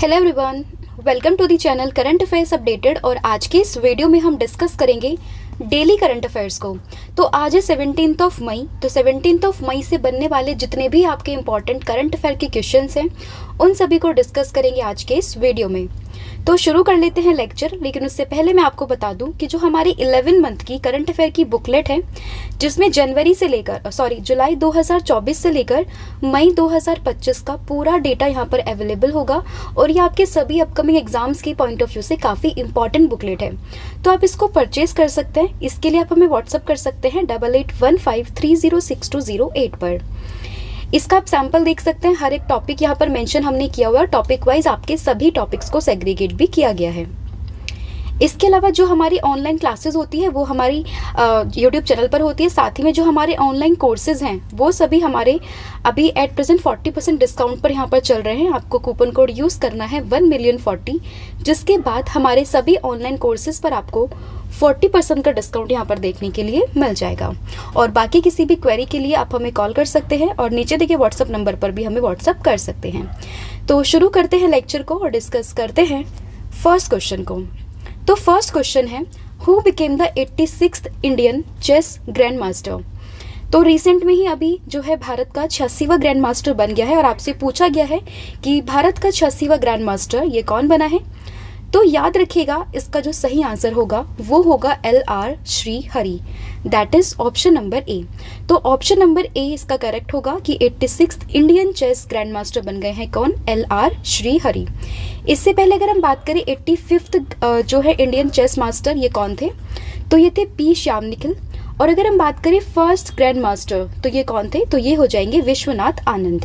Hello everyone, welcome to the channel current affairs updated. और आज के इस वीडियो में हम डिस्कस करेंगे डेली करंट अफेयर्स को। तो आज है 17th ऑफ मई। तो 17th ऑफ मई से बनने वाले जितने भी आपके इंपॉर्टेंट करंट अफेयर के क्वेश्चंस हैं उन सभी को डिस्कस करेंगे आज के इस वीडियो में। तो शुरू कर लेते हैं लेक्चर, लेकिन उससे पहले मैं आपको बता दूं कि जो हमारी 11 मंथ की करंट अफेयर की बुकलेट है, जिसमें जुलाई 2024 से लेकर मई 2025 का पूरा डेटा यहाँ पर अवेलेबल होगा और ये आपके सभी अपकमिंग एग्जाम्स की पॉइंट ऑफ व्यू से काफ़ी इंपॉर्टेंट बुकलेट है। तो आप इसको परचेज कर सकते हैं। इसके लिए आप हमें व्हाट्सअप कर सकते हैं 8815306208 पर। इसका आप सैंपल देख सकते हैं। हर एक टॉपिक यहाँ पर मेंशन हमने किया हुआ है। टॉपिक वाइज आपके सभी टॉपिक्स को सेग्रीगेट भी किया गया है। इसके अलावा जो हमारी ऑनलाइन क्लासेस होती है वो हमारी यूट्यूब चैनल पर होती है। साथ ही में जो हमारे ऑनलाइन कोर्सेज हैं वो सभी हमारे अभी एट प्रेजेंट 40% डिस्काउंट पर यहाँ पर चल रहे हैं। आपको कूपन कोड यूज़ करना है 1,000,040, जिसके बाद हमारे सभी ऑनलाइन कोर्सेज पर आपको 40% का डिस्काउंट यहाँ पर देखने के लिए मिल जाएगा। और बाकी किसी भी क्वेरी के लिए आप हमें कॉल कर सकते हैं और नीचे देखिए व्हाट्सअप नंबर पर भी हमें व्हाट्सअप कर सकते हैं। तो शुरू करते हैं लेक्चर को और डिस्कस करते हैं फर्स्ट क्वेश्चन को। तो फर्स्ट क्वेश्चन है, who became the 86th Indian chess grand master. तो रिसेंट में ही अभी जो है भारत का 86वां ग्रैंड मास्टर बन गया है और आपसे पूछा गया है कि भारत का 86वां ग्रैंड मास्टर ये कौन बना है। तो याद रखिएगा इसका जो सही आंसर होगा वो होगा LR Srihari, that is option number A. तो ऑप्शन नंबर ए इसका करेक्ट होगा कि 86th Indian chess grand master बन गए हैं कौन, LR श्रीहरि। इससे पहले अगर हम बात करें 85th जो है इंडियन चेस मास्टर ये कौन थे, तो ये थे P श्याम निखिल। और अगर हम बात करें फर्स्ट ग्रैंड मास्टर तो ये कौन थे, तो ये हो जाएंगे विश्वनाथ आनंद।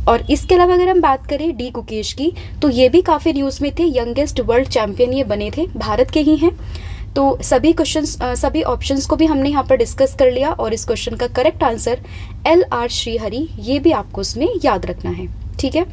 और इसके अलावा अगर हम बात करें डी गुकेश की, तो ये भी काफ़ी न्यूज़ में थे। यंगेस्ट वर्ल्ड चैंपियन ये बने थे, भारत के ही हैं। तो सभी ऑप्शंस को भी हमने यहाँ पर डिस्कस कर लिया और इस क्वेश्चन का करेक्ट आंसर LR श्रीहरि, ये भी आपको उसमें याद रखना है, ठीक है।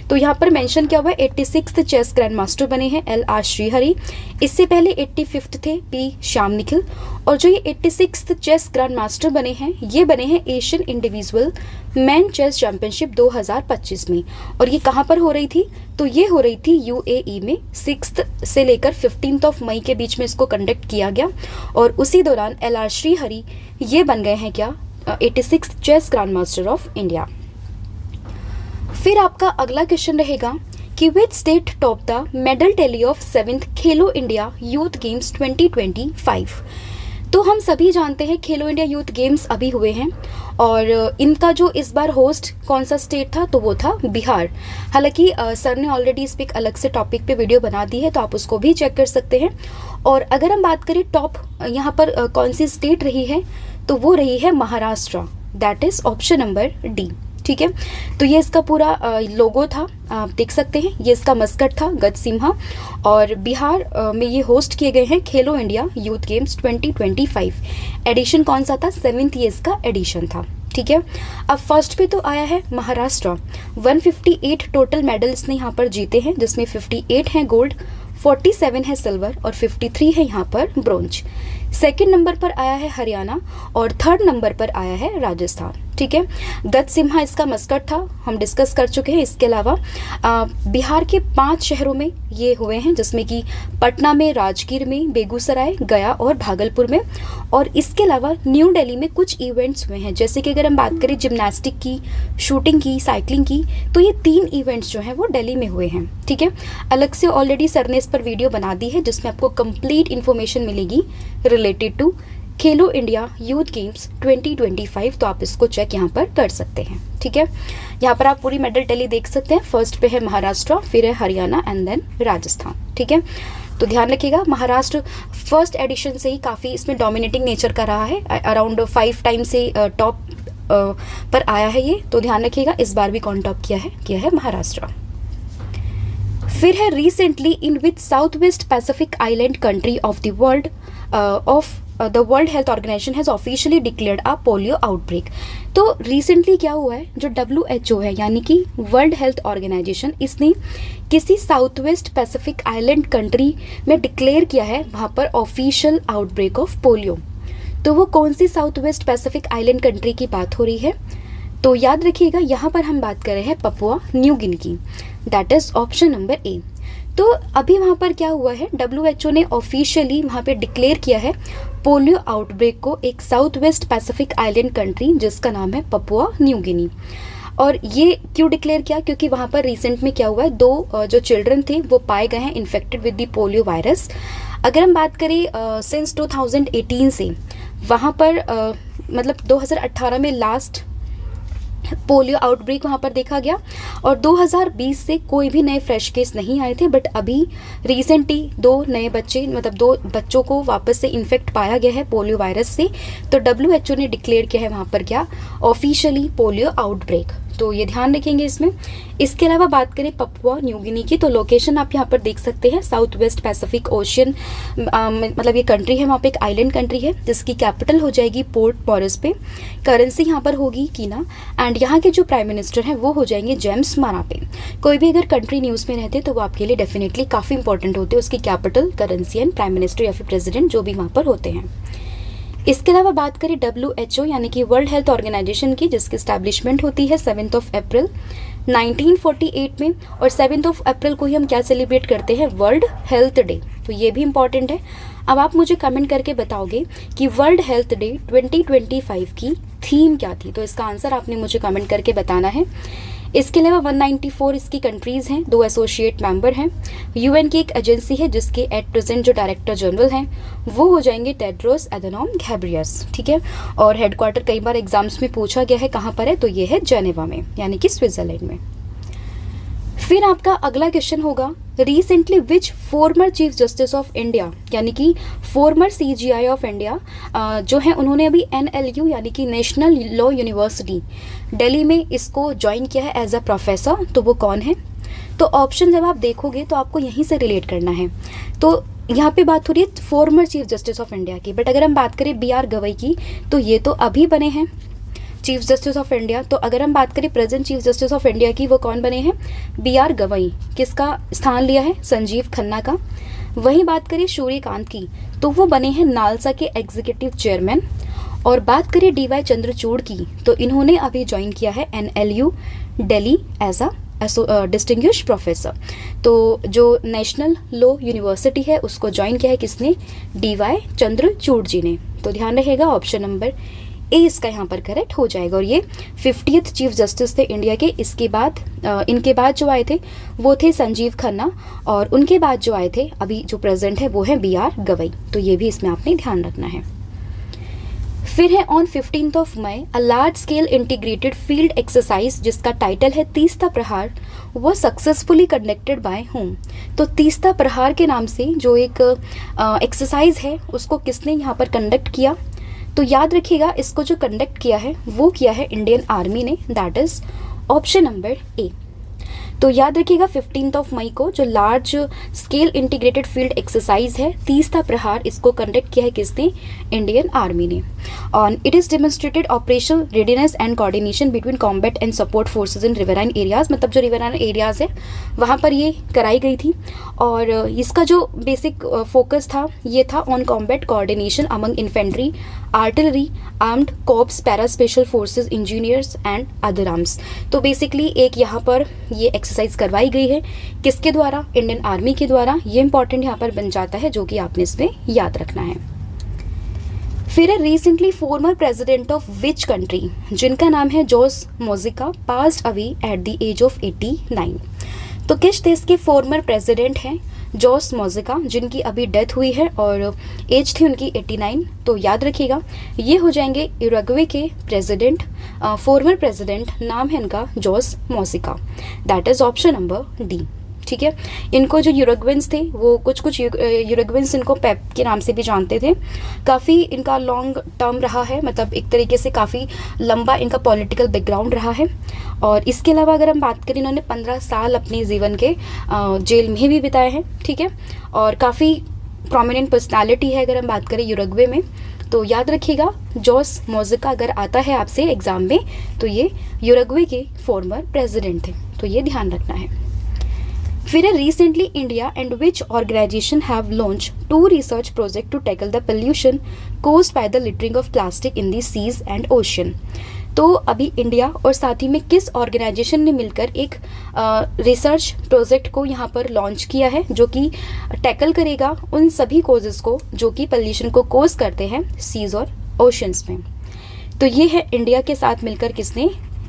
तो यहाँ पर मेंशन किया हुआ है 86th चेस ग्रैंड मास्टर बने हैं LR श्रीहरि। इससे पहले 85th थे P श्याम निखिल। और जो ये 86th चेस ग्रैंड मास्टर बने हैं ये बने हैं Asian individual man chess championship 2025 में। और ये कहाँ पर हो रही थी, तो ये हो रही थी UAE में। 6th से लेकर 15th ऑफ मई के बीच में इसको कंडक्ट किया गया और उसी दौरान LR श्रीहरि ये बन गए हैं क्या, 86th chess grand master of India. फिर आपका अगला क्वेश्चन रहेगा कि which state top the medal tally of 7th Khelo India youth games 2025। तो हम सभी जानते हैं खेलो इंडिया यूथ गेम्स अभी हुए हैं और इनका जो इस बार होस्ट कौन सा स्टेट था, तो वो था बिहार। हालांकि सर ने ऑलरेडी इस पर एक अलग से टॉपिक पे वीडियो बना दी है, तो आप उसको भी चेक कर सकते हैं। और अगर हम बात करें टॉप यहाँ पर कौन सी स्टेट रही है, तो वो रही है Maharashtra, that is option number D, ठीक है। तो ये इसका पूरा लोगो था, आप देख सकते हैं। ये इसका मस्कट था गज सिम्हा और बिहार में ये होस्ट किए गए हैं खेलो इंडिया यूथ गेम्स 2025। एडिशन कौन सा था, 7th ये इसका एडिशन था, ठीक है। अब फर्स्ट पे तो आया है महाराष्ट्र। 158 टोटल मेडल इसने यहाँ पर जीते हैं, जिसमें 58 हैं गोल्ड, 47 है सिल्वर और 53 है यहाँ पर ब्रोंज। सेकंड नंबर पर आया है हरियाणा और थर्ड नंबर पर आया है राजस्थान, ठीक है। गज सिम्हा इसका मस्कट था, हम डिस्कस कर चुके हैं। इसके अलावा बिहार के 5 शहरों में ये हुए हैं, जिसमें कि पटना में, राजगीर में, बेगूसराय, गया और भागलपुर में। और इसके अलावा न्यू दिल्ली में कुछ इवेंट्स हुए हैं, जैसे कि अगर हम बात करें जिम्नास्टिक की, शूटिंग की, साइकिलिंग की, तो ये 3 इवेंट्स जो हैं वो दिल्ली में हुए हैं, ठीक है। अलग से ऑलरेडी सर ने इस पर वीडियो बना दी है, जिसमें आपको कंप्लीट इन्फॉर्मेशन मिलेगी related to Khelo India youth games 2025। तो आप इसको चेक यहाँ पर कर सकते हैं, ठीक है। यहाँ पर आप पूरी मेडल टैली देख सकते हैं। फर्स्ट पे है महाराष्ट्र, फिर है हरियाणा एंड देन राजस्थान, ठीक है। तो ध्यान रखिएगा महाराष्ट्र फर्स्ट एडिशन से ही काफ़ी इसमें डोमिनेटिंग नेचर का रहा है, अराउंड 5 टाइम से टॉप पर आया है ये। तो ध्यान रखिएगा इस बार भी कौन टॉप किया है महाराष्ट्र। फिर है recently in which south west Pacific island country of the world the world health organization has officially declared a polio outbreak. तो रिसेंटली क्या हुआ है, जो WHO है यानी कि वर्ल्ड हेल्थ ऑर्गेनाइजेशन, इसने किसी south west Pacific island country में डिक्लेयर किया है वहाँ पर ऑफिशियल आउटब्रेक ऑफ पोलियो। तो वो कौन सी south west Pacific island country की बात हो रही है, तो याद रखिएगा यहाँ पर हम बात कर रहे हैं पपुआ न्यू गिनी की, that is option number A. तो अभी वहाँ पर क्या हुआ है, WHO ने ऑफिशियली वहाँ पे डिक्लेयर किया है पोलियो आउटब्रेक को एक south west Pacific island country जिसका नाम है पपुआ न्यू गिनी। और ये क्यों डिक्लेयर किया, क्योंकि वहाँ पर रिसेंट में क्या हुआ है, 2 जो चिल्ड्रन थे वो पाए गए हैं infected with the polio virus. अगर हम बात करें सिंस 2018 से वहाँ पर मतलब 2018 में लास्ट पोलियो आउटब्रेक वहाँ पर देखा गया और 2020 से कोई भी नए फ्रेश केस नहीं आए थे, बट अभी रिसेंटली 2 नए बच्चे मतलब 2 बच्चों को वापस से इन्फेक्ट पाया गया है पोलियो वायरस से। तो WHO ने डिक्लेयर किया है वहाँ पर क्या, ऑफिशियली पोलियो आउटब्रेक। तो ये ध्यान रखेंगे इसमें। इसके अलावा बात करें पपुआ न्यू गिनी की, तो लोकेशन आप यहाँ पर देख सकते हैं साउथ वेस्ट पैसिफिक ओशियन, मतलब ये कंट्री है, वहाँ पे एक आइलैंड कंट्री है जिसकी कैपिटल हो जाएगी पोर्ट मॉरिस पे। करेंसी यहाँ पर होगी कीना एंड यहाँ के जो प्राइम मिनिस्टर हैं वो हो जाएंगे जेम्स मारापे। कोई भी अगर कंट्री न्यूज़ में रहते तो वो आपके लिए डेफिनेटली काफ़ी इंपॉर्टेंट होते हैं, उसकी capital, currency and prime minister या फिर प्रेसिडेंट जो भी वहाँ पर होते हैं। इसके अलावा बात करें WHO यानी कि वर्ल्ड हेल्थ ऑर्गेनाइजेशन की, जिसकी स्टैब्लिशमेंट होती है 7 अप्रैल 1948 में, और 7 अप्रैल को ही हम क्या सेलिब्रेट करते हैं, वर्ल्ड हेल्थ डे। तो ये भी इम्पॉर्टेंट है। अब आप मुझे कमेंट करके बताओगे कि वर्ल्ड हेल्थ डे 2025 की थीम क्या थी, तो इसका आंसर आपने मुझे कमेंट करके बताना है। इसके अलावा 194 इसकी कंट्रीज़ हैं, 2 एसोसिएट मेंबर हैं। UN की एक एजेंसी है जिसके एट प्रेजेंट जो डायरेक्टर जनरल हैं वो हो जाएंगे टेड्रोस एडनॉम घेब्रियस, ठीक है। और हेडक्वार्टर कई बार एग्जाम्स में पूछा गया है कहाँ पर है, तो ये है जेनेवा में यानी कि स्विट्जरलैंड में। फिर आपका अगला क्वेश्चन होगा, recently which former chief justice of India यानी कि फॉर्मर CGI ऑफ इंडिया जो है उन्होंने अभी NLU यानी कि नेशनल लॉ यूनिवर्सिटी दिल्ली में इसको ज्वाइन किया है एज अ प्रोफेसर, तो वो कौन है। तो ऑप्शन जब आप देखोगे तो आपको यहीं से रिलेट करना है। तो यहाँ पे बात हो रही है former chief justice of India की, बट अगर हम बात करें BR गवई की तो ये तो अभी बने हैं चीफ जस्टिस ऑफ इंडिया। तो अगर हम बात करें present chief justice of India की, वो कौन बने हैं, BR गवई। किसका स्थान लिया है, संजीव खन्ना का। वहीं बात करें सूर्यकांत की तो वो बने हैं नालसा के एग्जीक्यूटिव चेयरमैन। और बात करें DY चंद्रचूड़ की तो इन्होंने अभी ज्वाइन किया है NLU Delhi as a distinguish professor. तो जो नेशनल लॉ यूनिवर्सिटी है उसको ज्वाइन किया है किसने, DY चंद्रचूड़ जी ने। तो ध्यान रहेगा ऑप्शन नंबर ए इसका यहाँ पर करेक्ट हो जाएगा। और ये 50th चीफ जस्टिस थे इंडिया के। इसके बाद इनके बाद जो आए थे वो थे संजीव खन्ना, और उनके बाद जो आए थे अभी जो प्रेजेंट है वो है BR गवई। तो ये भी इसमें आपने ध्यान रखना है। फिर है on 15 May a large scale integrated field exercise जिसका टाइटल है तीस्ता प्रहार, वो सक्सेसफुली कंडक्टेड बाय होम। तो तीस्ता प्रहार के नाम से जो एक एक्सरसाइज है उसको किसने यहाँ पर कंडक्ट किया, तो याद रखिएगा इसको जो कंडक्ट किया है वो किया है इंडियन आर्मी ने, that is option number A. तो याद रखिएगा 15 मई को जो large scale integrated field exercise है तीस्ता प्रहार, इसको कंडक्ट किया है किसने, इंडियन आर्मी ने। On it is demonstrated operational readiness and coordination between combat and support forces in riverine areas, मतलब जो रिवराइन एरियाज है वहाँ पर ये कराई गई थी। और इसका जो बेसिक फोकस था ये था on combat coordination among infantry, artillery, armed corps, para special forces, engineers and other arms. तो बेसिकली एक यहाँ पर ये एक्सरसाइज करवाई गई है किसके द्वारा, इंडियन आर्मी के द्वारा। ये इंपॉर्टेंट यहाँ पर बन जाता है जो कि आपने इसमें याद रखना है। फिर है recently former president of which country, जिनका नाम है Jose Mujica, passed away at the age of 89। तो किस देश के फॉर्मर प्रेसिडेंट हैं जोस मोजिका, जिनकी अभी डेथ हुई है और एज थी उनकी 89। तो याद रखिएगा ये हो जाएंगे यूरुग्वे के प्रेसिडेंट, फॉर्मर प्रेसिडेंट, नाम है इनका Jose Mujica, that is option number D, ठीक है। इनको जो यूरुग्वेंस थे वो कुछ यूरुग्वेंस इनको पेप के नाम से भी जानते थे। काफ़ी इनका लॉन्ग टर्म रहा है, मतलब एक तरीके से काफ़ी लंबा इनका पॉलिटिकल बैकग्राउंड रहा है। और इसके अलावा अगर हम बात करें इन्होंने 15 साल अपने जीवन के जेल में भी बिताए हैं, ठीक है। और काफ़ी प्रोमिनेंट पर्सनालिटी है अगर हम बात करें यूरुग्वे में। तो याद रखिएगा जोस मोजिका अगर आता है आपसे एग्जाम में तो ये यूरुग्वे के फॉर्मर प्रेसिडेंट थे, तो ये ध्यान रखना है। फिर recently India and which organization have launch 2 research project to tackle the pollution caused by the littering of plastic in the seas and ocean. तो अभी इंडिया और साथ ही में किस ऑर्गेनाइजेशन ने मिलकर एक रिसर्च प्रोजेक्ट को यहाँ पर लॉन्च किया है, जो कि टैकल करेगा उन सभी कोजेस को जो कि पोल्यूशन को कोज करते हैं सीज और ओशंस में। तो ये है इंडिया के साथ मिलकर किसने,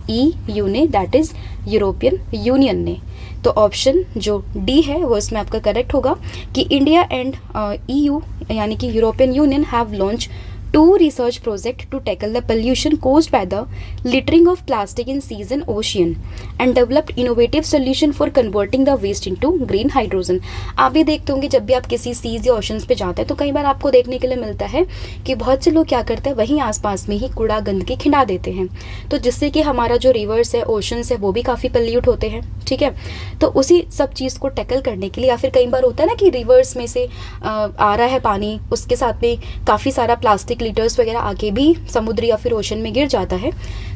EU ने, दैट इज यूरोपियन यूनियन ने। तो ऑप्शन जो डी है वो इसमें आपका करेक्ट होगा कि इंडिया एंड EU यानी कि European union have launch 2 research projects to tackle the pollution caused by the littering of plastic in seas and ocean and developed innovative solution for converting the waste into green hydrogen। आप भी देखते होंगे जब भी आप किसी seize या oceans पे जाते हैं तो कई बार आपको देखने के लिए मिलता है कि बहुत से लोग क्या करते हैं, वहीं आसपास में ही कूड़ा गंदगी खिंडा देते हैं, तो जिससे कि हमारा जो रिवर्स है, ओशंस है, वो भी काफ़ी पल्यूट होते हैं। ठीक है, तो उसी सब चीज़ को टैकल करने के लिए, या फिर कई बार होता है ना कि रिवर्स में से आ रहा है पानी, उसके साथ में काफ़ी सारा प्लास्टिक लीटर्स वगैरह आके भी समुद्र या फिर ओशन में गिर जाता है।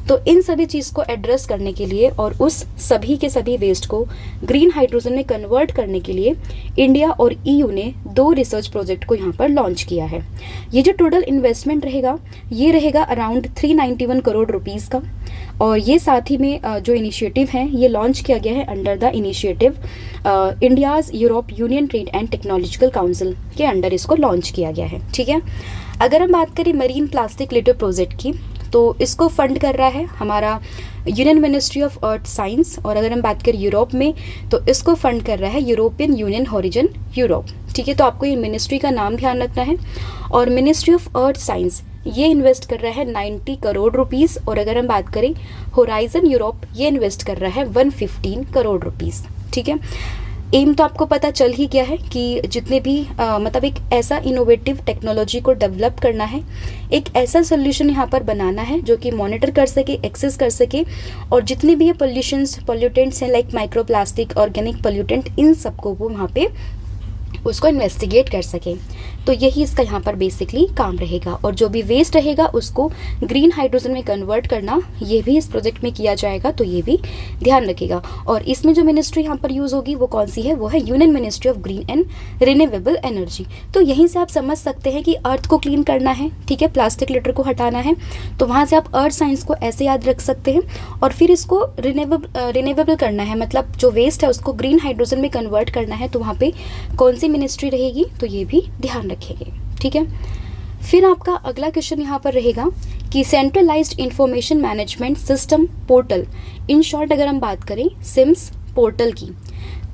तो इन सभी चीज़ को एड्रेस करने के लिए और उस सभी के सभी वेस्ट को ग्रीन हाइड्रोजन में कन्वर्ट करने के लिए इंडिया और EU ने 2 रिसर्च प्रोजेक्ट को यहाँ पर लॉन्च किया है। ये जो टोटल इन्वेस्टमेंट रहेगा, ये रहेगा अराउंड 391 करोड़ रुपीज़ का, और ये साथ ही में जो इनिशिएटिव है ये लॉन्च किया गया है under the initiative India's Europe union trade and technological council के अंडर इसको लॉन्च किया गया है। ठीक है, अगर हम बात करें मरीन प्लास्टिक लिटर प्रोजेक्ट की, तो इसको फंड कर रहा है हमारा union ministry of earth science, और अगर हम बात करें यूरोप में तो इसको फंड कर रहा है यूरोपियन यूनियन हॉरिजन यूरोप। ठीक है, तो आपको ये मिनिस्ट्री का नाम ध्यान रखना है। और मिनिस्ट्री ऑफ अर्थ साइंस ये इन्वेस्ट कर रहा है 90 करोड़ रुपीज़, और अगर हम बात करें होराइजन यूरोप ये इन्वेस्ट कर रहा है 115 करोड़ रुपीज़। ठीक है, एम तो आपको पता चल ही गया है कि जितने भी मतलब एक ऐसा इनोवेटिव टेक्नोलॉजी को डेवलप करना है, एक ऐसा सोल्यूशन यहाँ पर बनाना है जो कि मॉनिटर कर सके, एक्सेस कर सके, और जितने भी ये पोल्यूटेंट्स हैं like microplastic, organic pollutant, इन सबको वो वहाँ पे उसको इन्वेस्टिगेट कर सके। तो यही इसका यहाँ पर बेसिकली काम रहेगा, और जो भी वेस्ट रहेगा उसको ग्रीन हाइड्रोजन में कन्वर्ट करना ये भी इस प्रोजेक्ट में किया जाएगा, तो ये भी ध्यान रखिएगा। और इसमें जो मिनिस्ट्री यहाँ पर यूज़ होगी वो कौन सी है, वो है union ministry of green and renewable energy. तो यहीं से आप समझ सकते हैं कि अर्थ को क्लीन करना है, ठीक है, प्लास्टिक लिटर को हटाना है, तो वहाँ से आप अर्थ साइंस को ऐसे याद रख सकते हैं, और फिर इसको रिन्यूएबल करना है, मतलब जो वेस्ट है उसको ग्रीन हाइड्रोजन में कन्वर्ट करना है, तो वहाँ पे कौन सी मिनिस्ट्री रहेगी, तो ये भी ध्यान रखेंगे। ठीक है, फिर आपका अगला क्वेश्चन यहाँ पर रहेगा कि centralised information management system portal, in short अगर हम बात करें सिम्स पोर्टल की,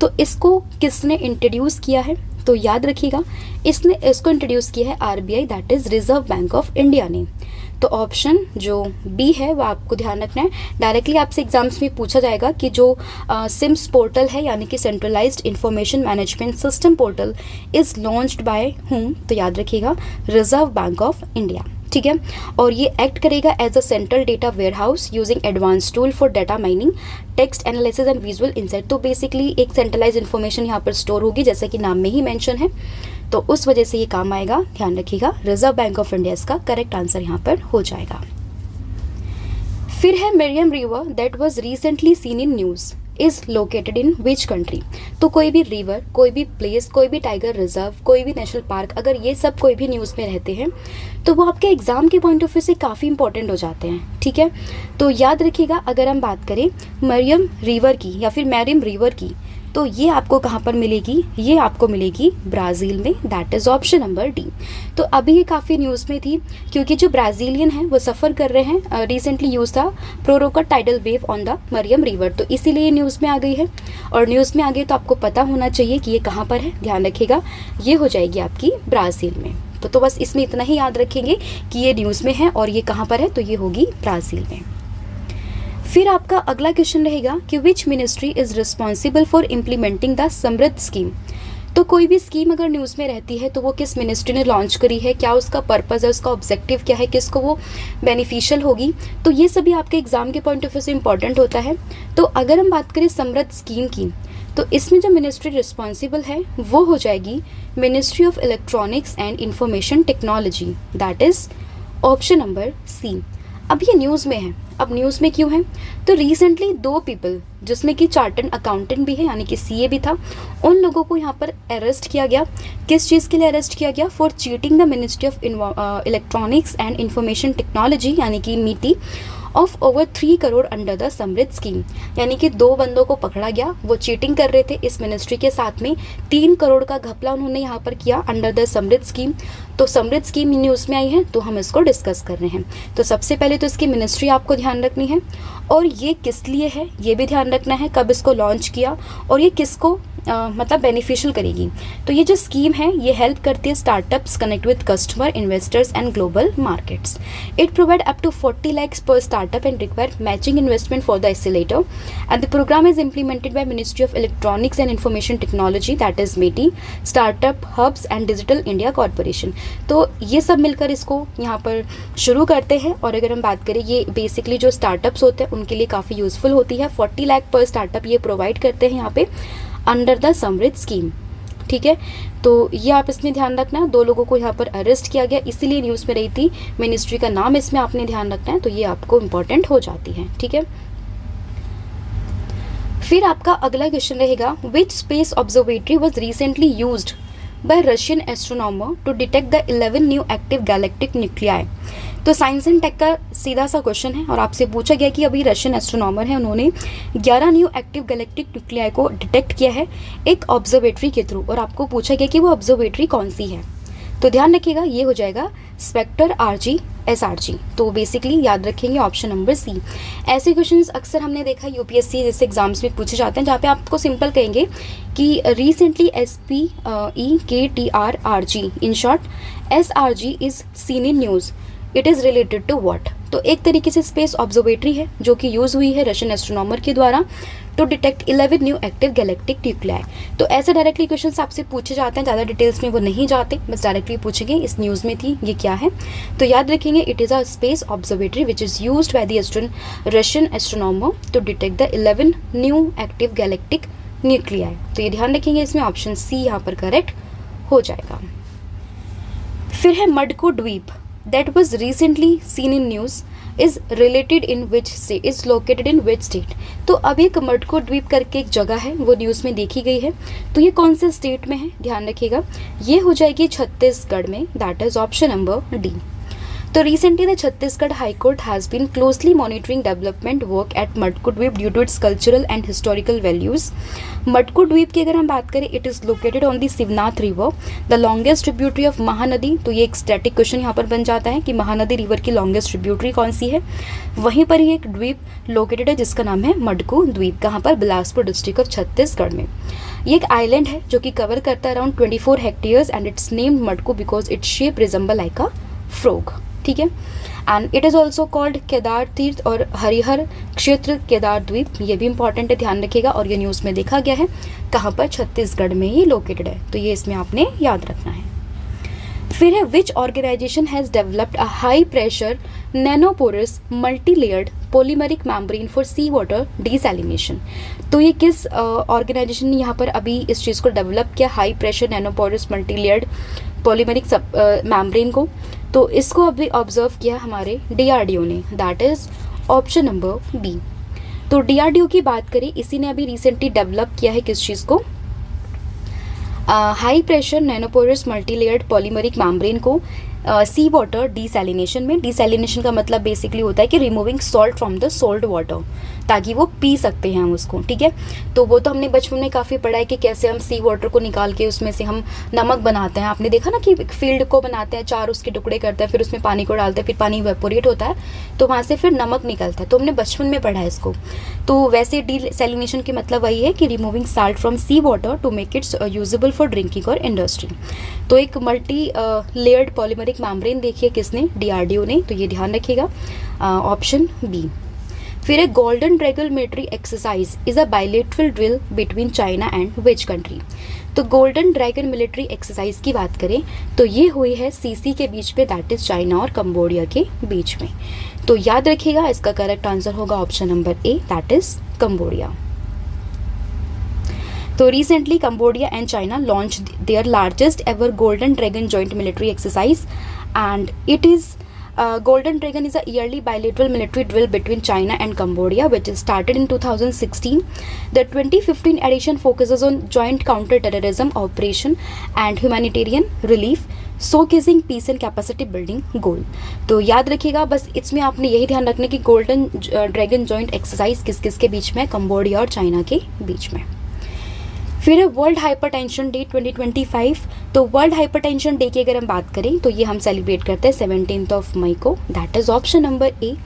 तो इसको किसने इंट्रोड्यूस किया है, तो याद रखिएगा इसको इंट्रोड्यूस किया है RBI, that is reserve bank of India ने। तो ऑप्शन जो बी है वो आपको ध्यान रखना है। डायरेक्टली आपसे एग्जाम्स में पूछा जाएगा कि जो सिम्स पोर्टल है यानी कि centralised information management system portal is launched by whom, तो याद रखिएगा रिजर्व बैंक ऑफ इंडिया। ठीक है, और ये एक्ट करेगा as a central data warehouse using advance tool for data mining, text analysis and visual insight. तो बेसिकली एक सेंट्रलाइज इन्फॉर्मेशन यहाँ पर स्टोर होगी, जैसे कि नाम में ही मेंशन है, तो उस वजह से ये काम आएगा। ध्यान रखिएगा, रिजर्व बैंक ऑफ इंडिया इसका करेक्ट आंसर यहाँ पर हो जाएगा। फिर है Mariam river that was recently seen in news is located in which country. तो कोई भी रिवर, कोई भी प्लेस, कोई भी टाइगर रिजर्व, कोई भी नेशनल पार्क, अगर ये सब कोई भी न्यूज़ में रहते हैं तो वो आपके एग्जाम के पॉइंट ऑफ व्यू से काफ़ी इंपॉर्टेंट हो जाते हैं। ठीक है, तो याद रखिएगा अगर हम बात करें मरियम रिवर की या फिर मैरिम रिवर की, तो ये आपको कहाँ पर मिलेगी, ये आपको मिलेगी ब्राज़ील में, that is option number D. तो अभी ये काफ़ी न्यूज़ में थी क्योंकि जो ब्राज़ीलियन हैं वो सफ़र कर रहे हैं, रिसेंटली यूज़ था pororoca tidal wave on the Mearim river, तो इसीलिए ये न्यूज़ में आ गई है। और न्यूज़ में आ गई तो आपको पता होना चाहिए कि ये कहाँ पर है। ध्यान रखिएगा, ये हो जाएगी आपकी ब्राज़ील में। तो बस इसमें इतना ही याद रखेंगे कि ये न्यूज़ में है और ये कहाँ पर है, तो ये होगी ब्राज़ील में। फिर आपका अगला क्वेश्चन रहेगा कि which ministry is responsible for implementing the समृद्ध स्कीम। तो कोई भी स्कीम अगर न्यूज़ में रहती है तो वो किस मिनिस्ट्री ने लॉन्च करी है, क्या उसका पर्पज़ है, उसका ऑब्जेक्टिव क्या है, किसको वो बेनिफिशियल होगी, तो ये सभी आपके एग्जाम के पॉइंट ऑफ व्यू से इंपॉर्टेंट होता है। तो अगर हम बात करें समृद्ध स्कीम की, तो इसमें जो मिनिस्ट्री रिस्पॉन्सिबल है वो हो जाएगी ministry of electronics and information technology, that is option number C. अब ये न्यूज़ में है, अब न्यूज़ में क्यों है, तो रिसेंटली 2 पीपल जिसमें कि चार्टर्ड अकाउंटेंट भी है यानी कि CA भी था, उन लोगों को यहाँ पर अरेस्ट किया गया। किस चीज़ के लिए अरेस्ट किया गया, for cheating the ministry of electronics and information technology यानी कि MITI of over 3 crore under the समृद्ध स्कीम। यानी कि 2 बंदों को पकड़ा गया, वो चीटिंग कर रहे थे इस मिनिस्ट्री के साथ में, 3 करोड़ का घपला उन्होंने यहाँ पर किया अंडर द समृद्ध स्कीम। तो समृद्ध स्कीम न्यूज़ में आई है तो हम इसको डिस्कस कर रहे हैं। तो सबसे पहले तो इसकी मिनिस्ट्री आपको ध्यान रखनी है, और ये किस लिए है ये भी ध्यान रखना है, कब इसको लॉन्च किया और ये किसको मतलब बेनिफिशियल करेगी। तो ये जो स्कीम है ये हेल्प करती है startups connect with customer, investors and global markets. It provide up to 40 lakhs per startup and require matching investment for the accelerator, and the program is implemented by Ministry of Electronics and Information Technology, that is METI, Startup Hubs and Digital India Corporation। तो ये सब मिलकर इसको यहाँ पर शुरू करते हैं। और अगर हम बात करें ये बेसिकली जो स्टार्टअप्स होते हैं उनके लिए काफ़ी यूज़फुल होती है। 40 लाख पर स्टार्टअप ये प्रोवाइड करते हैं यहाँ पे अंडर द समृद्ध स्कीम। ठीक है, तो ये आप इसमें ध्यान रखना। 2 लोगों को यहाँ पर अरेस्ट किया गया, इसीलिए न्यूज़ में रही थी, मिनिस्ट्री का नाम इसमें आपने ध्यान रखना है, तो ये आपको इम्पोर्टेंट हो जाती है। ठीक है, फिर आपका अगला क्वेश्चन रहेगा, which space observatory was recently used by Russian astronomer to detect the 11 new active galactic nuclei. तो साइंस एंड टेक का सीधा सा क्वेश्चन है और आपसे पूछा गया कि अभी रशियन एस्ट्रोनॉमर है, उन्होंने 11 न्यू एक्टिव गैलेक्टिक न्यूक्लियाई को डिटेक्ट किया है एक ऑब्जर्वेटरी के थ्रू, और आपको पूछा गया कि वो ऑब्जर्वेटरी कौन सी है। तो ध्यान रखिएगा ये हो जाएगा स्पेक्टर आरजी SRG। तो बेसिकली याद रखेंगे ऑप्शन नंबर सी। ऐसे क्वेश्चंस अक्सर हमने देखा यूपीएससी जैसे एग्जाम्स में पूछे जाते हैं, जहाँ पे आपको सिंपल कहेंगे कि recently SPEKTRRG, in short SRG is seen in news, it is related to what. तो एक तरीके से स्पेस ऑब्जर्वेटरी है जो कि यूज़ हुई है रशियन एस्ट्रोनॉमर के द्वारा to detect 11 new active galactic nuclei. तो ऐसे डायरेक्टली क्वेश्चंस आपसे पूछे जाते हैं, ज़्यादा डिटेल्स में वो नहीं जाते, बस डायरेक्टली पूछेंगे इस न्यूज़ में थी ये क्या है। तो याद रखेंगे it is a space observatory which is used by the Russian astronomer to detect the 11 new active galactic nuclei. तो ये ध्यान रखेंगे, इसमें ऑप्शन सी यहाँ पर करेक्ट हो जाएगा। फिर है मडको द्वीप that was recently seen in news is related in which state, is located in which state। तो अब एक मडको द्वीप करके एक जगह है वो न्यूज़ में देखी गई है, तो ये कौन से स्टेट में है ध्यान रखिएगा, ये हो जाएगी छत्तीसगढ़ में, that is option number D. तो recently the Chhattisgarh high court has been closely monitoring development work at Madku Dweep due to its cultural and historical values. Madku Dweep की अगर हम बात करें, it is located on the Shivnath river, the longest tributary of Mahanadi. तो ये एक static question यहाँ पर बन जाता है कि महानदी रिवर की लॉन्गेस्ट ट्रिब्यूटरी कौन सी है। वहीं पर ही एक द्वीप लोकेटेड है जिसका नाम है मडको द्वीप, कहाँ पर, बिलासपुर डिस्ट्रिक्ट ऑफ छत्तीसगढ़ में। ये एक आइलैंड है जो कि कवर करता है around 24 hectares and it's named Madku because its shape resemble like a frog. ठीक है, and it is also called Kedar Tirth और हरिहर क्षेत्र केदार द्वीप, ये भी इंपॉर्टेंट है ध्यान रखिएगा। और ये न्यूज़ में देखा गया है कहाँ पर, छत्तीसगढ़ में ही लोकेटेड है, तो ये इसमें आपने याद रखना है। फिर है which organisation has developed a high pressure nanoporous multi layered polymeric membrane for sea water desalination. तो ये किस ऑर्गेनाइजेशन ने यहाँ पर अभी इस चीज़ को डेवलप किया, high pressure nanoporous multi layered polymeric membrane को। तो इसको अभी ऑब्जर्व किया हमारे DRDO ने, that is option number B. तो DRDO की बात करें, इसी ने अभी रिसेंटली डेवलप किया है किस चीज़ को, high pressure nanoporous multi layered polymeric membrane को सी वाटर डिसैलिनेशन में। डिसैलिनेशन का मतलब बेसिकली होता है कि removing salt from the salt water, ताकि वो पी सकते हैं हम उसको। ठीक है, तो वो तो हमने बचपन में काफ़ी पढ़ा है कि कैसे हम सी वाटर को निकाल के उसमें से हम नमक बनाते हैं। आपने देखा ना कि फील्ड को बनाते हैं, 4 उसके टुकड़े करते हैं, फिर उसमें पानी को डालते हैं, फिर पानी वेपोरेट होता है तो वहाँ से फिर नमक निकलता है। तो हमने बचपन में पढ़ा है इसको। तो वैसे डिसैलिनेशन के मतलब वही है कि removing salt from sea water to make its usable for drinking और इंडस्ट्री। तो एक मल्टी लेयर्ड पॉलीमरिक मेम्ब्रेन देखिए किसने, DRDO ने, तो ये ध्यान रखिएगा ऑप्शन बी। फिर एक golden dragon military exercise is a bilateral drill between China and which country. तो गोल्डन ड्रैगन मिलिट्री एक्सरसाइज की बात करें तो ये हुई है CC के बीच में, दैट इज़ चाइना और कंबोडिया के बीच में। तो याद रखिएगा इसका करेक्ट आंसर होगा option number A, that is Cambodia. तो recently Cambodia and China launched their largest ever Golden Dragon joint military exercise, and it is Golden Dragon is a yearly bilateral military drill between China and Cambodia, which is started in 2016. The 2015 edition focuses on joint counter-terrorism operation and humanitarian relief. Showcasing peace and capacity building goal. तो याद रखिएगा, बस इसमें आपने यही ध्यान रखना कि गोल्डन ड्रैगन जॉइंट एक्सरसाइज किस किस के बीच में, कंबोडिया और चाइना के बीच में। फिर है वर्ल्ड हाइपरटेंशन डे 2025। तो वर्ल्ड हाइपरटेंशन डे की अगर हम बात करें तो ये हम सेलिब्रेट करते हैं 17 मई को। That is option number A,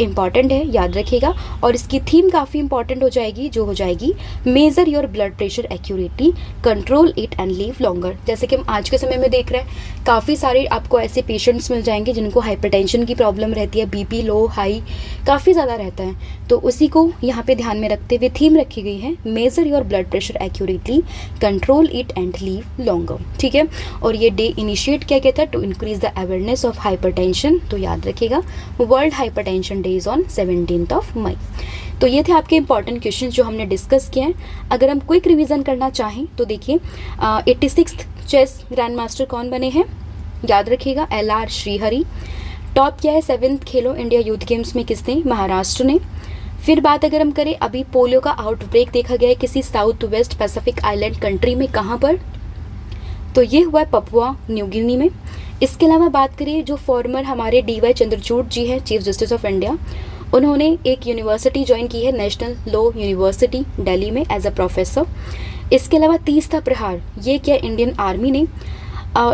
important है, याद रखिएगा। और इसकी थीम काफ़ी इंपॉर्टेंट हो जाएगी, जो हो जाएगी major your blood pressure accurately, control it and live longer. जैसे कि हम आज के समय में देख रहे हैं, काफ़ी सारे आपको ऐसे पेशेंट्स मिल जाएंगे जिनको हाइपरटेंशन की प्रॉब्लम रहती है, बीपी लो हाई काफ़ी ज़्यादा रहता है। तो उसी को यहाँ पे ध्यान में रखते हुए थीम रखी गई है measure your blood pressure accurately, control it and live longer. ठीक है, और ये डे इनिशिएट किया गया था to increase the awareness of hypertension. तो याद रखिएगा, world hypertension day is on 17 May. तो ये थे आपके इंपॉर्टेंट क्वेश्चन जो हमने डिस्कस किए हैं। अगर हम क्विक रिवीजन करना चाहें तो देखिए, 86th चेस ग्रैंड मास्टर कौन बने हैं, याद रखिएगा LR श्रीहरि। टॉप किया है 7th Khelo India youth games में किसने, महाराष्ट्र ने। फिर बात अगर हम करें, अभी पोलियो का आउटब्रेक देखा गया है किसी south west Pacific island country में, कहाँ पर, तो ये हुआ है पपुआ न्यू गिनी में। इसके अलावा बात करिए, जो फॉर्मर हमारे DY चंद्रचूड़ जी हैं, चीफ जस्टिस ऑफ इंडिया, उन्होंने एक यूनिवर्सिटी ज्वाइन की है, नेशनल लॉ यूनिवर्सिटी दिल्ली में एज अ प्रोफेसर। इसके अलावा 30वां प्रहार ये किया इंडियन आर्मी ने।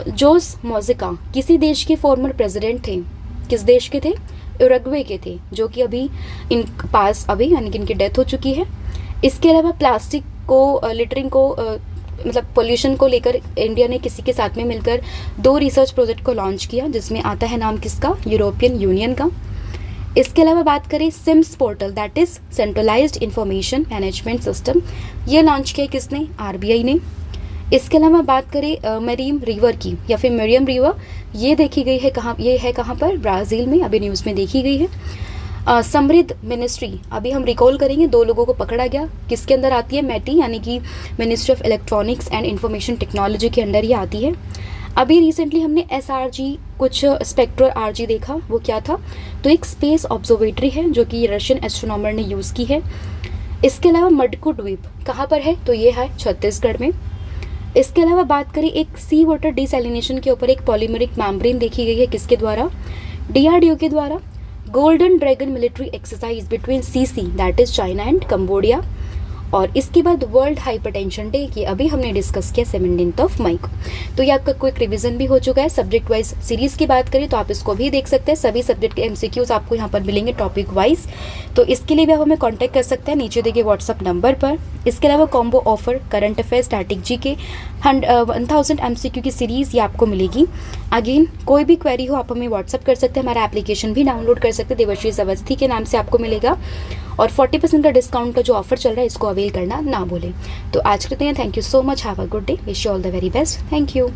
जोस मोजिका किसी देश के फॉर्मर प्रेसिडेंट थे, किस देश के थे, उरुग्वे के थे, जो कि अभी यानी कि इनकी डेथ हो चुकी है। इसके अलावा प्लास्टिक को लिटरिंग को मतलब पोल्यूशन को लेकर इंडिया ने किसी के साथ में मिलकर 2 रिसर्च प्रोजेक्ट को लॉन्च किया, जिसमें आता है नाम किसका, यूरोपियन यूनियन का। इसके अलावा बात करें, SIMS portal that is centralized information management system, ये लॉन्च किया किसने, RBI ने। इसके अलावा बात करें मरीम रिवर की या फिर मरियम रिवर, ये देखी गई है कहाँ, ये है कहाँ पर, ब्राज़ील में, अभी न्यूज़ में देखी गई है। समृद्ध मिनिस्ट्री, अभी हम रिकॉल करेंगे 2 लोगों को पकड़ा गया, किसके अंदर आती है, मैटी यानी कि ministry of electronics and information technology के अंडर ये आती है। अभी रिसेंटली हमने SRG कुछ स्पेक्ट्रल RG देखा, वो क्या था, तो एक स्पेस ऑब्जर्वेटरी है जो कि रशियन एस्ट्रोनॉमर ने यूज़ की है। इसके अलावा मडकू द्वीप कहाँ पर है, तो ये है छत्तीसगढ़ में। इसके अलावा बात करें, एक सी वाटर डिसैलिनेशन के ऊपर एक पॉलीमरिक मेम्ब्रेन देखी गई है, किसके द्वारा, DRDO के द्वारा। Golden dragon military exercise between CC that is China and Cambodia. और इसके बाद वर्ल्ड हाइपरटेंशन डे की अभी हमने डिस्कस किया 17 मई को। तो ये आपका क्विक रिवीजन भी हो चुका है। सब्जेक्ट वाइज सीरीज़ की बात करें तो आप इसको भी देख सकते हैं, सभी सब्जेक्ट के MCQs आपको यहाँ पर मिलेंगे टॉपिक वाइज। तो इसके लिए भी आप हमें कॉन्टैक्ट कर सकते हैं नीचे देखिए व्हाट्सअप नंबर पर। इसके अलावा combo offer current affairs static GK 1000 MCQ की सीरीज़ ये आपको मिलेगी। अगेन कोई भी क्वेरी हो आप हमें व्हाट्सअप कर सकते हैं, हमारा एप्लीकेशन भी डाउनलोड कर सकते हैं, देवर्षी अवस्थी के नाम से आपको मिलेगा। और 40% का डिस्काउंट का जो ऑफर चल रहा है इसको अवेल करना ना भूलें। तो आज के लिए thank you so much, have a good day, wish you all the very best, thank you.